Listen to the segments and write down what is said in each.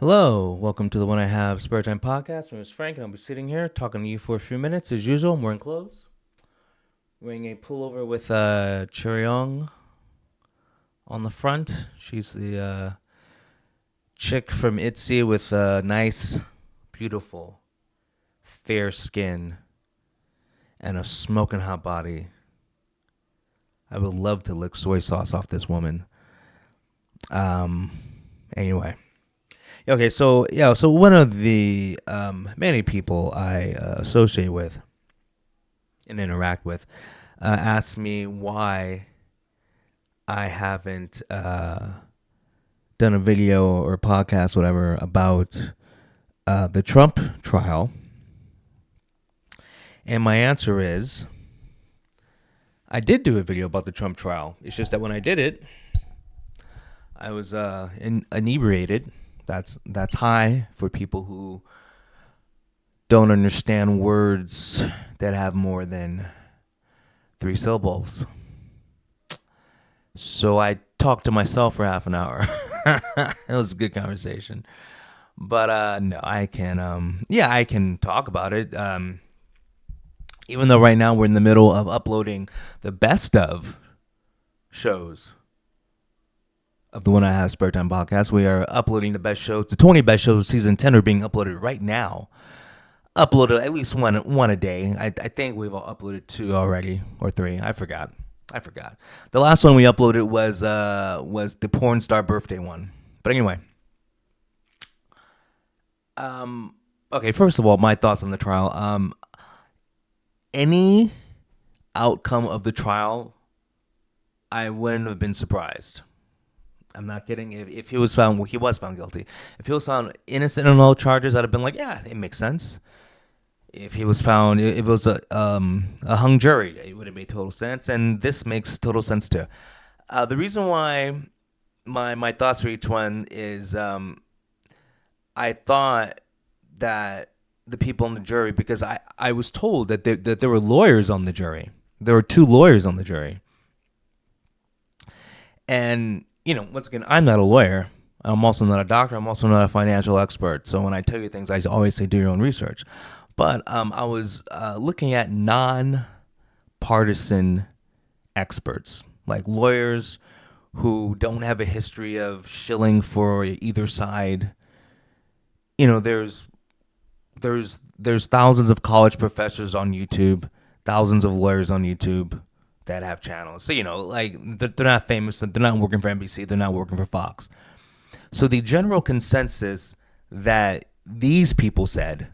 Hello, welcome to the One I Have Spare Time podcast. My name is Frank, and I'll be sitting here talking to you for a few minutes as usual. I'm wearing clothes, wearing a pullover with Cheryong on the front. She's the chick from ITZY with nice, beautiful, fair skin and a smoking hot body. I would love to lick soy sauce off this woman. Anyway. Okay, so one of the many people I associate with and interact with asked me why I haven't done a video or podcast, whatever, about the Trump trial, and my answer is I did do a video about the Trump trial. It's just that when I did it, I was inebriated. That's high for people who don't understand words that have more than 3 syllables. So I talked to myself for half an hour. It was a good conversation. But no, I can talk about it. Even though right now we're in the middle of uploading the best of shows of the One I Have Spare Time podcast. We are uploading the best shows. The 20 best shows of season 10 are being uploaded right now. Uploaded at least one a day. I think we've all uploaded 2 already, or 3. I forgot. The last one we uploaded was the porn star birthday one. But anyway. Okay, first of all, my thoughts on the trial. Any outcome of the trial, I wouldn't have been surprised. I'm not kidding. If he was found, well, he was found guilty. If he was found innocent on all charges, I'd have been like, yeah, it makes sense. If he was found, if it was a hung jury, it would have made total sense, and this makes total sense too. The reason why my thoughts for each one is I thought that the people in the jury, because I was told that there were lawyers on the jury. There were 2 lawyers on the jury, and once again, I'm not a lawyer. I'm also not a doctor. I'm also not a financial expert. So when I tell you things, I always say do your own research. But I was looking at non-partisan experts, like lawyers who don't have a history of shilling for either side. There's thousands of college professors on YouTube, thousands of lawyers on YouTube that have channels. So, like they're not famous. They're not working for NBC. They're not working for Fox. So the general consensus that these people said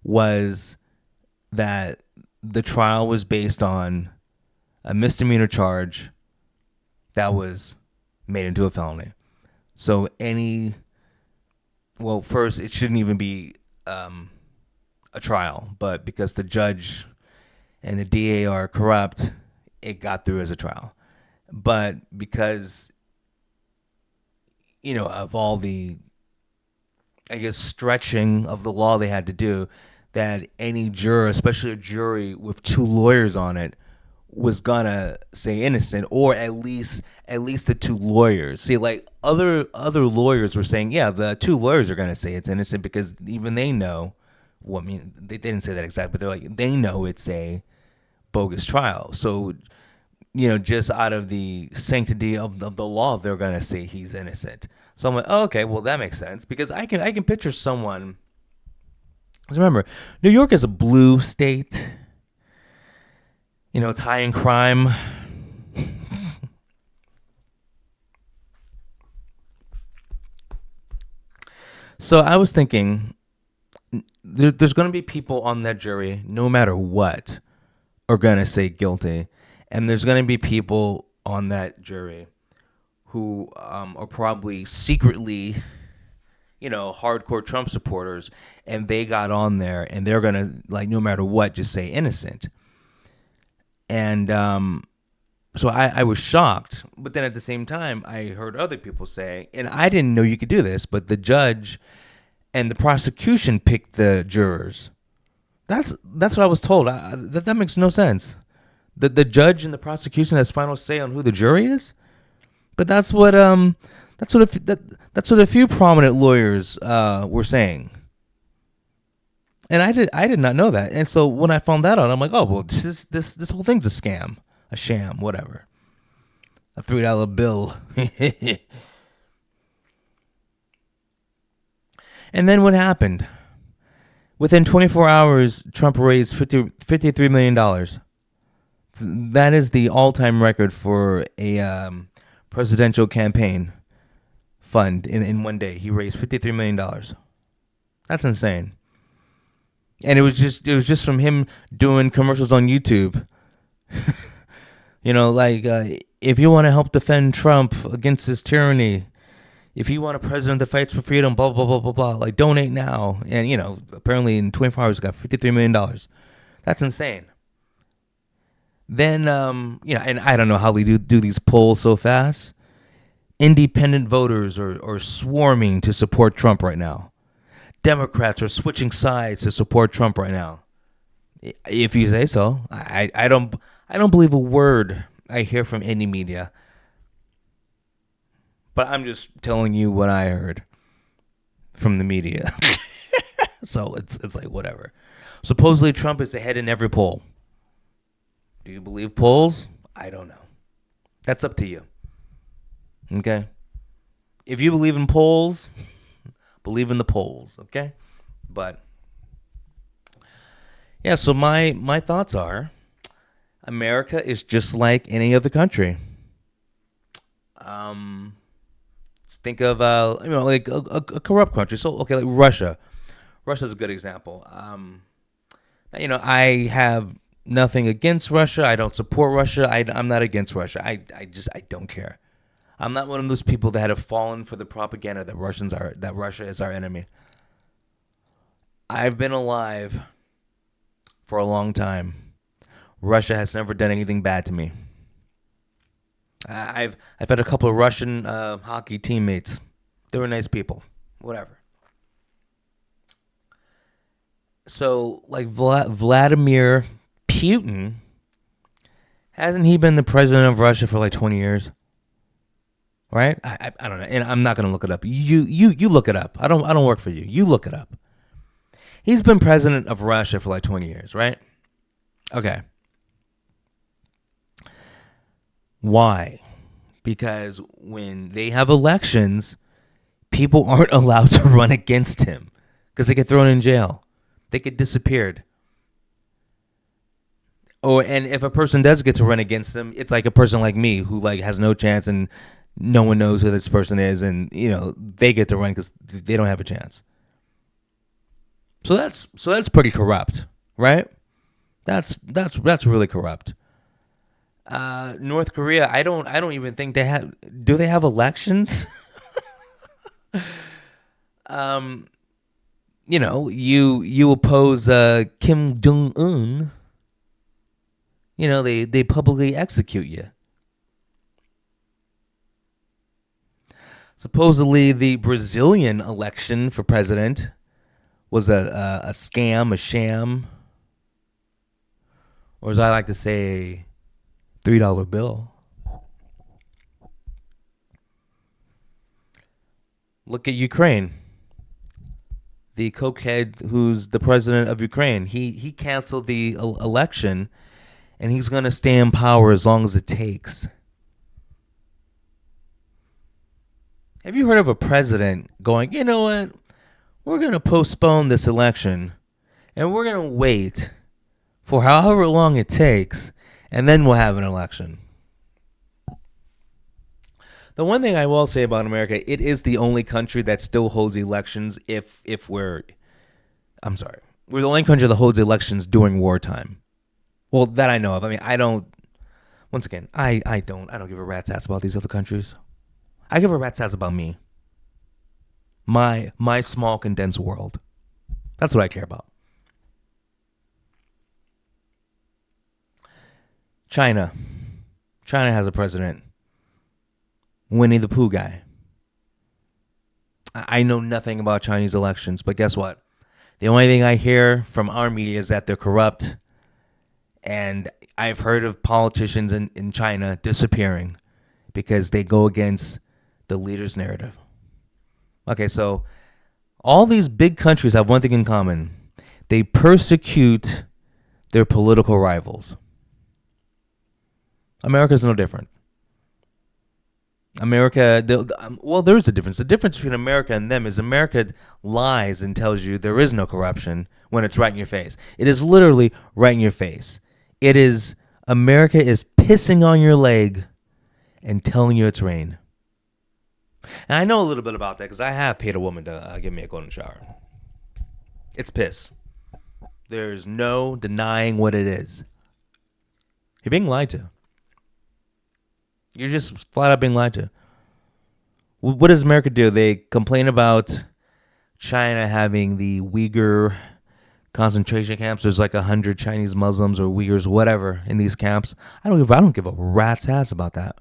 was that the trial was based on a misdemeanor charge that was made into a felony. So first, it shouldn't even be a trial, but because the judge and the DA are corrupt, it got through as a trial. But because, of all the, I guess, stretching of the law they had to do, that any juror, especially a jury with 2 lawyers on it, was gonna say innocent, or at least the 2 lawyers. See, like other lawyers were saying, yeah, the 2 lawyers are gonna say it's innocent because even they know. Well, I mean, they didn't say that exactly, but they're like, they know it's a bogus trial. So, just out of the sanctity of the law, they're gonna say he's innocent. So I'm like, oh, okay, well that makes sense, because I can picture someone. Because remember, New York is a blue state. It's high in crime. So I was thinking, there's going to be people on that jury, no matter what, are going to say guilty. And there's going to be people on that jury who are probably secretly, hardcore Trump supporters, and they got on there, and they're going to, like, no matter what, just say innocent. And so I was shocked. But then at the same time, I heard other people say, and I didn't know you could do this, but the judge and the prosecution picked the jurors. That's what I was told. That makes no sense. The judge and the prosecution has final say on who the jury is. But that's what That's what a few prominent lawyers were saying. And I did not know that. And so when I found that out, I'm like, oh well, this whole thing's a scam, a sham, whatever. A $3 bill. And then what happened? Within 24 hours, Trump raised $53 million. That is the all-time record for a presidential campaign fund in one day. He raised $53 million. That's insane. And it was just from him doing commercials on YouTube. Like if you want to help defend Trump against his tyranny, if you want a president that fights for freedom, blah blah blah blah blah, like donate now. And apparently in 24 hours, he got $53 million. That's insane. Then and I don't know how they do these polls so fast. Independent voters are swarming to support Trump right now. Democrats are switching sides to support Trump right now. If you say so. I don't believe a word I hear from any media. But I'm just telling you what I heard from the media. So it's like whatever. Supposedly Trump is ahead in every poll. Do you believe polls? I don't know. That's up to you. Okay? If you believe in polls, believe in the polls, okay? But yeah, so my thoughts are America is just like any other country. Think of like a corrupt country. So okay, like Russia. Russia's a good example. I have nothing against Russia. I don't support Russia. I'm not against Russia. I don't care. I'm not one of those people that have fallen for the propaganda that Russia is our enemy. I've been alive for a long time. Russia has never done anything bad to me. I've had a couple of Russian hockey teammates. They were nice people. Whatever. So, like Vladimir Putin, hasn't he been the president of Russia for like 20 years? Right? I don't know, and I'm not gonna look it up. You look it up. I don't work for you. You look it up. He's been president of Russia for like 20 years, right? Okay. Why? Because when they have elections, people aren't allowed to run against him because they get thrown in jail. They get disappeared. And if a person does get to run against him, it's like a person like me who like has no chance and no one knows who this person is, and they get to run because they don't have a chance. So that's pretty corrupt, right? That's really corrupt. North Korea, I don't even think they have. Do they have elections? You oppose Kim Jong Un. They publicly execute you. Supposedly, the Brazilian election for president was a scam, a sham, or as I like to say, $3 bill. Look at Ukraine. The cokehead who's the president of Ukraine, he canceled the election, and he's going to stay in power as long as it takes. Have you heard of a president going, you know what? We're going to postpone this election, and we're going to wait for however long it takes, and then we'll have an election. The one thing I will say about America, it is the only country that still holds elections we're the only country that holds elections during wartime. Well, that I know of. I mean, I don't give a rat's ass about these other countries. I give a rat's ass about me. My small condensed world. That's what I care about. China. China has a president. Winnie the Pooh guy. I know nothing about Chinese elections, but guess what? The only thing I hear from our media is that they're corrupt. And I've heard of politicians in China disappearing because they go against the leader's narrative. Okay, so all these big countries have one thing in common. They persecute their political rivals. America's no different. America, well, there is a difference. The difference between America and them is America lies and tells you there is no corruption when it's right in your face. It is literally right in your face. It is, America is pissing on your leg and telling you it's rain. And I know a little bit about that because I have paid a woman to give me a golden shower. It's piss. There's no denying what it is. You're being lied to. You're just flat out being lied to. What does America do? They complain about China having the Uyghur concentration camps. There's like 100 Chinese Muslims or Uyghurs, whatever, in these camps. I don't give a rat's ass about that.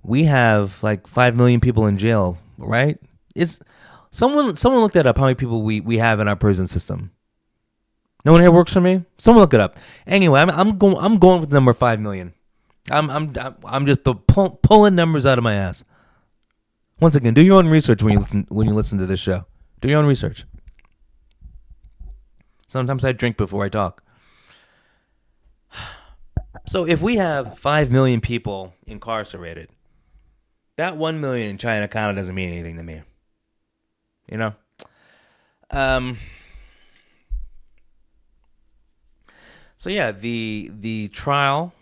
We have like 5 million people in jail, right? It's someone look that up. How many people we have in our prison system? No one here works for me. Someone look it up. Anyway, I'm going with the number 5 million. I'm just pulling numbers out of my ass. Once again, do your own research when you listen to this show. Do your own research. Sometimes I drink before I talk. So if we have 5 million people incarcerated, that 1 million in China kind of doesn't mean anything to me. You know? So yeah, the trial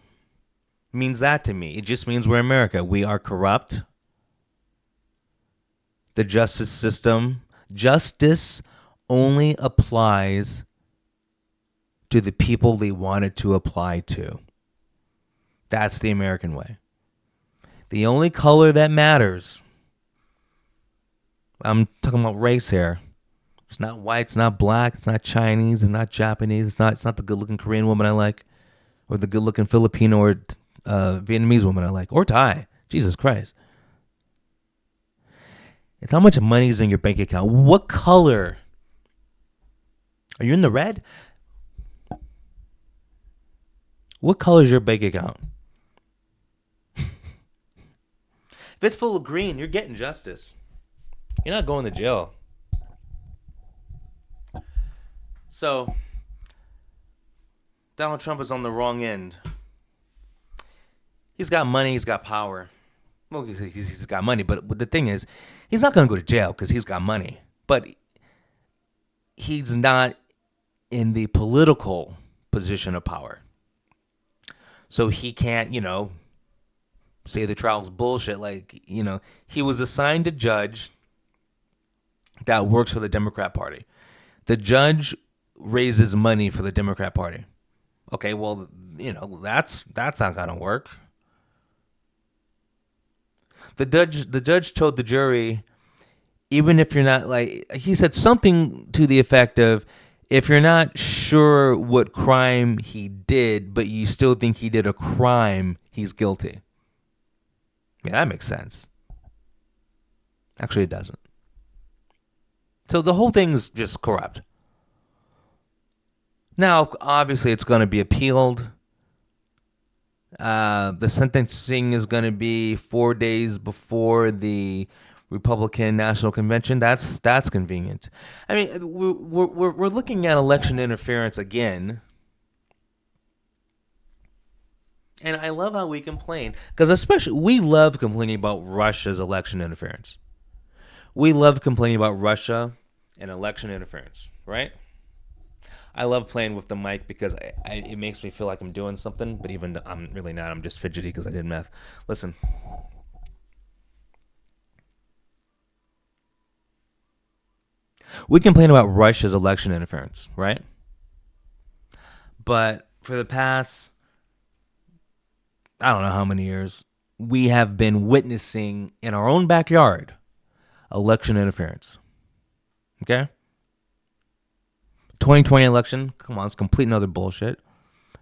means that to me. It just means we're America. We are corrupt. The justice system, justice only applies to the people they want it to apply to. That's the American way. The only color that matters, I'm talking about race here. It's not white, it's not black, it's not Chinese, it's not Japanese, it's not the good-looking Korean woman I like, or the good-looking Filipino or Vietnamese woman I like, or Thai. Jesus Christ. It's how much money is in your bank account. What color? Are you in the red? What color is your bank account? If it's full of green, you're getting justice. You're not going to jail. So, Donald Trump is on the wrong end. He's got money, he's got power. Well, he's got money, but the thing is, he's not going to go to jail because he's got money. But he's not in the political position of power. So he can't, say the trial's bullshit. Like, he was assigned a judge that works for the Democrat Party. The judge raises money for the Democrat Party. Okay, well, that's not going to work. The judge told the jury, even if you're not he said something to the effect of, if you're not sure what crime he did, but you still think he did a crime, he's guilty. Yeah, that makes sense. Actually, it doesn't. So the whole thing's just corrupt. Now, obviously, it's going to be appealed. The sentencing is going to be 4 days before the Republican National Convention. That's convenient. I mean, we're looking at election interference again, and I love how we complain, because especially we love complaining about Russia's election interference. We love complaining about Russia and election interference, right? I love playing with the mic because it makes me feel like I'm doing something, but even I'm really not. I'm just fidgety because I did math. Listen. We complain about Russia's election interference, right? But for the past, I don't know how many years, we have been witnessing in our own backyard election interference. Okay? 2020 election, come on, it's complete and utter bullshit.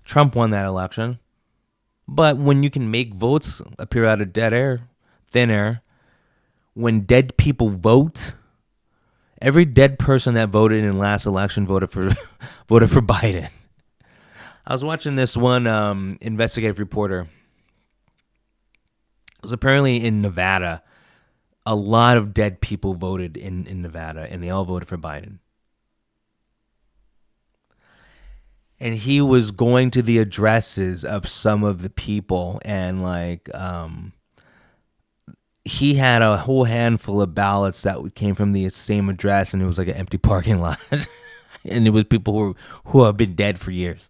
Trump won that election. But when you can make votes appear out of thin air, when dead people vote, every dead person that voted in the last election voted for Biden. I was watching this one investigative reporter. It was apparently in Nevada. a lot of dead people voted in Nevada, and they all voted for Biden. And he was going to the addresses of some of the people, and like he had a whole handful of ballots that came from the same address, and it was like an empty parking lot. And it was people who have been dead for years.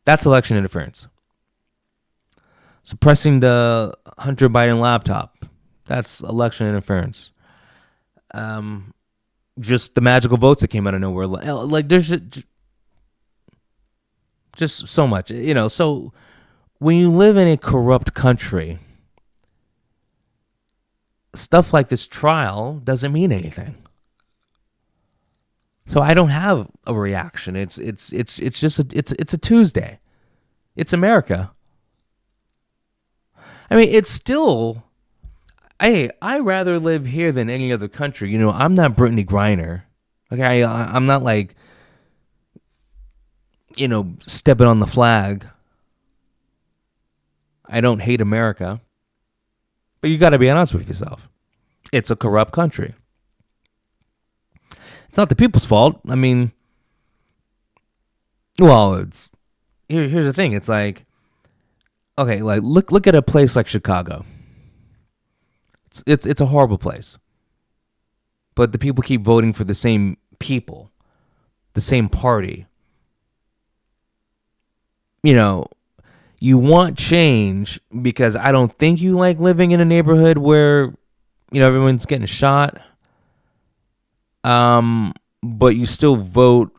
That's election interference. Suppressing the Hunter Biden laptop, that's election interference. Just the magical votes that came out of nowhere. Like there's just so much, So when you live in a corrupt country, stuff like this trial doesn't mean anything. So I don't have a reaction. It's just a Tuesday. It's America. I mean, it's still. Hey, I rather live here than any other country. I'm not Brittany Griner. Okay, I'm not like, stepping on the flag. I don't hate America. But you got to be honest with yourself. It's a corrupt country. It's not the people's fault. I mean, well, here's the thing. It's like, okay, like look at a place like Chicago. It's a horrible place. But the people keep voting for the same people, the same party. You want change because I don't think you like living in a neighborhood where, everyone's getting shot. But you still vote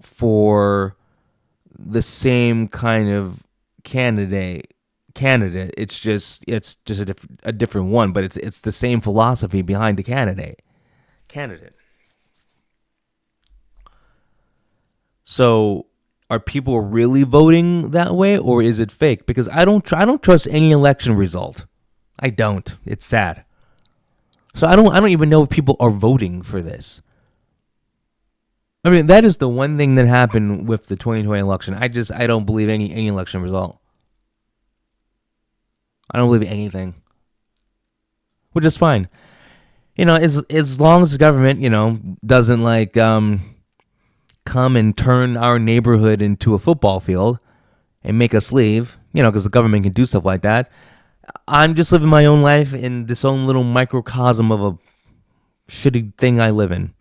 for the same kind of candidate. It's just a different one, but it's the same philosophy behind the candidate. So are people really voting that way, or is it fake? Because I don't trust any election result. I don't. It's sad. So I don't even know if people are voting for this. I mean, that is the one thing that happened with the 2020 election. I don't believe any election result. I don't believe anything. Which is fine. As long as the government, doesn't like come and turn our neighborhood into a football field and make us leave, because the government can do stuff like that. I'm just living my own life in this own little microcosm of a shitty thing I live in.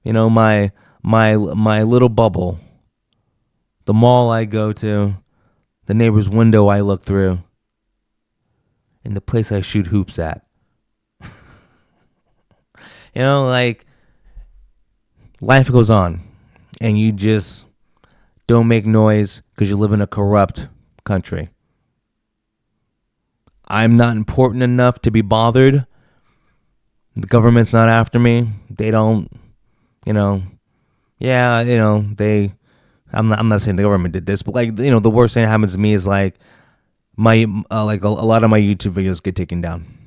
My little bubble, the mall I go to, the neighbor's window I look through, and the place I shoot hoops at. Like life goes on, and you just don't make noise because you live in a corrupt country. I'm not important enough to be bothered. The government's not after me. They don't, they. I'm not saying the government did this, but like, the worst thing that happens to me is like my like a lot of my YouTube videos get taken down.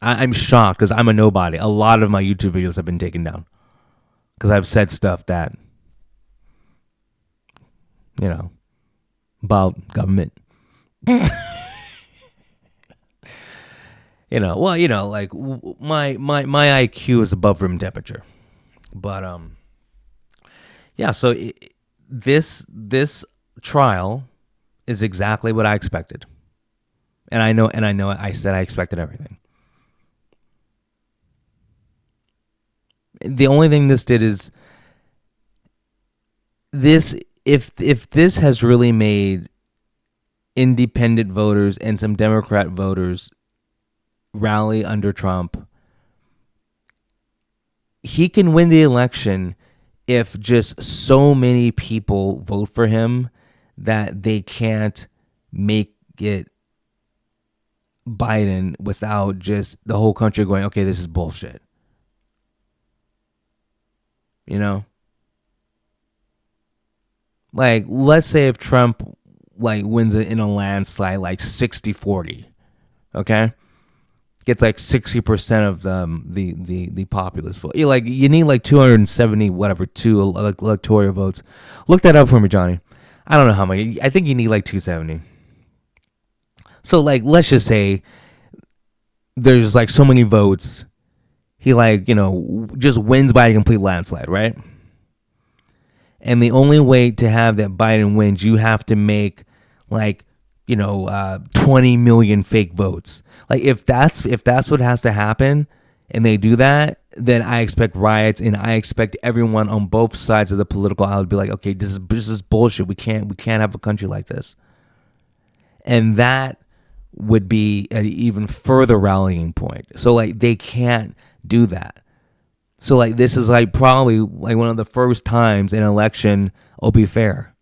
I'm shocked because I'm a nobody. A lot of my YouTube videos have been taken down because I've said stuff that, about government. Like my IQ is above room temperature, but so this trial is exactly what I expected, and I know I said I expected everything. The only thing this did is this. If this has really made independent voters and some Democrat voters rally under Trump, he can win the election if just so many people vote for him that they can't make it Biden without just the whole country going, okay, this is bullshit. Like, let's say if Trump like wins it in a landslide, like 60-40, okay? Gets like 60% of the populace vote. You need like 270 two electoral votes. Look that up for me, Johnny. I don't know how many. I think you need like 270. So like, let's just say there's like so many votes, he just wins by a complete landslide, right? And the only way to have that Biden wins, you have to make 20 million fake votes. Like if that's what has to happen, and they do that, then I expect riots, and I expect everyone on both sides of the political aisle to be like, okay, this is bullshit. We can't have a country like this. And that would be an even further rallying point. So they can't do that. So this is probably one of the first times an election will be fair.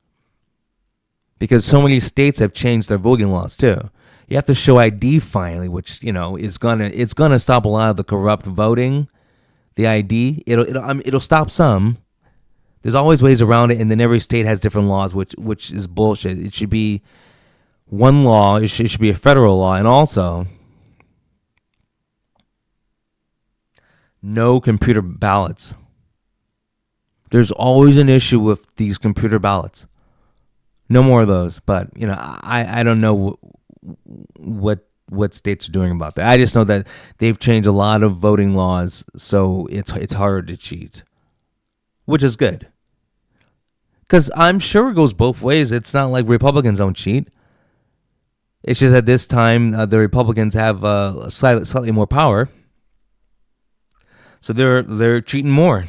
Because so many states have changed their voting laws too. You have to show ID finally, which is gonna stop a lot of the corrupt voting. The ID, it'll stop some. There's always ways around it, and then every state has different laws, which is bullshit. It should be one law. It should be a federal law, and also no computer ballots. There's always an issue with these computer ballots. No more of those. But I don't know what states are doing about that. I just know that they've changed a lot of voting laws, so it's harder to cheat, which is good. Because I'm sure it goes both ways. It's not like Republicans don't cheat. It's just at this time the Republicans have slightly more power, so they're cheating more.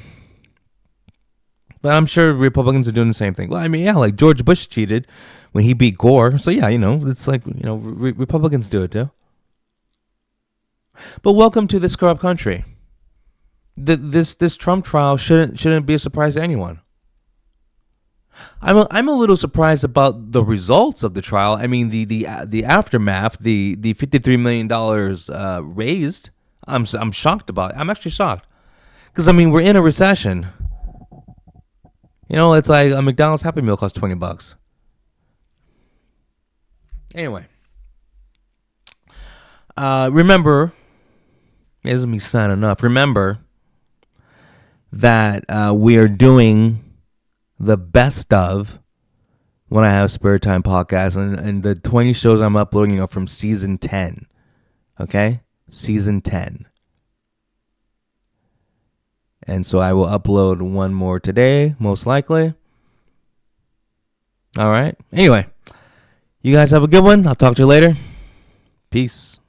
But I'm sure Republicans are doing the same thing. Well, I mean, yeah, like George Bush cheated when he beat Gore. So yeah, it's Republicans do it too. But welcome to this corrupt country. This Trump trial shouldn't be a surprise to anyone. I'm a little surprised about the results of the trial. I mean, the aftermath, the $53 million raised. I'm shocked about it. I'm actually shocked because we're in a recession. It's like a McDonald's Happy Meal costs $20. Anyway, remember, this is me signing off. Remember that we are doing the best of When I Have Spare Time podcast, and the 20 shows I'm uploading are from season 10. Okay, season 10. And so I will upload one more today, most likely. All right. Anyway, you guys have a good one. I'll talk to you later. Peace.